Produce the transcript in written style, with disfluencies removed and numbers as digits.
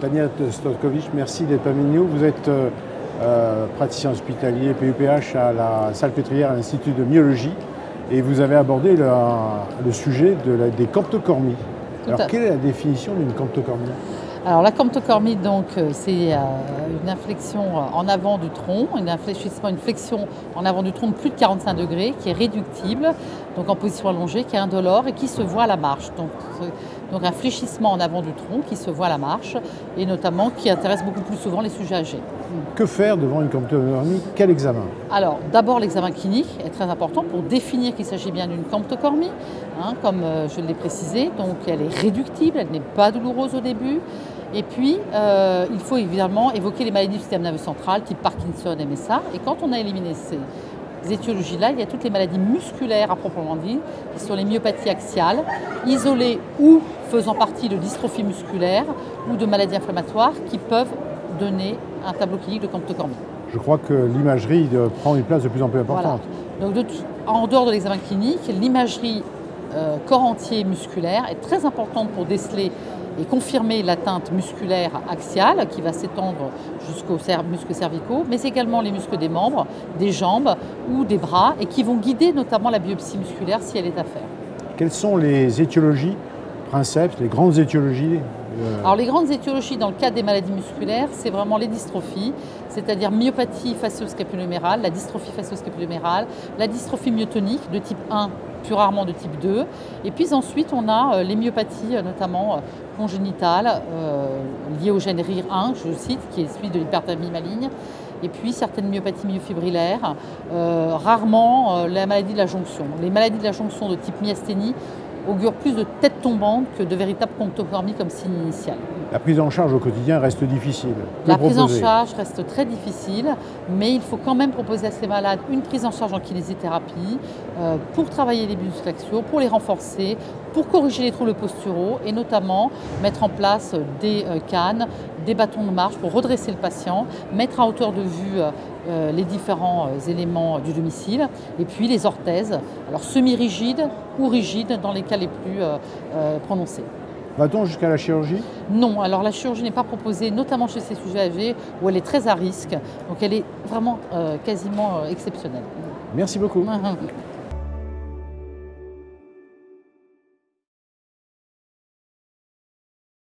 Tania Stotkovic, merci d'être parmi nous. Vous êtes praticien hospitalier PUPH à la Salpêtrière à l'Institut de myologie et vous avez abordé le sujet des camptocormies. Alors, quelle est la définition d'une camptocormie? Alors la camptocormie, donc, c'est une inflexion en avant du tronc, une flexion en avant du tronc de plus de 45 degrés qui est réductible, donc en position allongée, qui est indolore et qui se voit à la marche. Donc un fléchissement en avant du tronc qui se voit à la marche et notamment qui intéresse beaucoup plus souvent les sujets âgés. Que faire devant une camptocormie? Quel examen? Alors d'abord l'examen clinique est très important pour définir qu'il s'agit bien d'une camptocormie, comme je l'ai précisé. Donc elle est réductible, elle n'est pas douloureuse au début. Et puis, il faut évidemment évoquer les maladies du système nerveux central, type Parkinson, MSA. Et quand on a éliminé ces étiologies-là, il y a toutes les maladies musculaires à proprement dit, qui sont les myopathies axiales, isolées ou faisant partie de dystrophie musculaire ou de maladies inflammatoires qui peuvent donner un tableau clinique de camptocormie. Je crois que l'imagerie prend une place de plus en plus importante. Voilà. Donc, en dehors de l'examen clinique, l'imagerie corps entier musculaire est très importante pour déceler et confirmer l'atteinte musculaire axiale qui va s'étendre jusqu'aux muscles cervicaux, mais également les muscles des membres, des jambes ou des bras et qui vont guider notamment la biopsie musculaire si elle est à faire. Quelles sont les étiologies, princeps, les grandes étiologies? Alors les grandes étiologies dans le cas des maladies musculaires, c'est vraiment les dystrophies, c'est-à-dire myopathie facio-scapulomérale, la dystrophie facio-scapulomérale, la dystrophie myotonique de type 1, plus rarement de type 2. Et puis ensuite, on a les myopathies, notamment congénitales, liées au gène RIR1, je le cite, qui est celui de l'hyperthermie maligne. Et puis certaines myopathies myofibrillaires, rarement la maladie de la jonction. Les maladies de la jonction de type myasthénie augure plus de tête tombante que de véritables camptocormies comme signe initial. La prise en charge au quotidien reste difficile. La prise en charge reste très difficile, mais il faut quand même proposer à ces malades une prise en charge en kinésithérapie pour travailler les muscles axiaux, pour les renforcer, pour corriger les troubles posturaux et notamment mettre en place des cannes, des bâtons de marche pour redresser le patient, mettre à hauteur de vue les différents éléments du domicile et puis les orthèses, alors semi-rigides ou rigides dans les cas les plus prononcés. Va-t-on jusqu'à la chirurgie? Non, alors la chirurgie n'est pas proposée, notamment chez ces sujets âgés où elle est très à risque, donc elle est vraiment quasiment exceptionnelle. Merci beaucoup.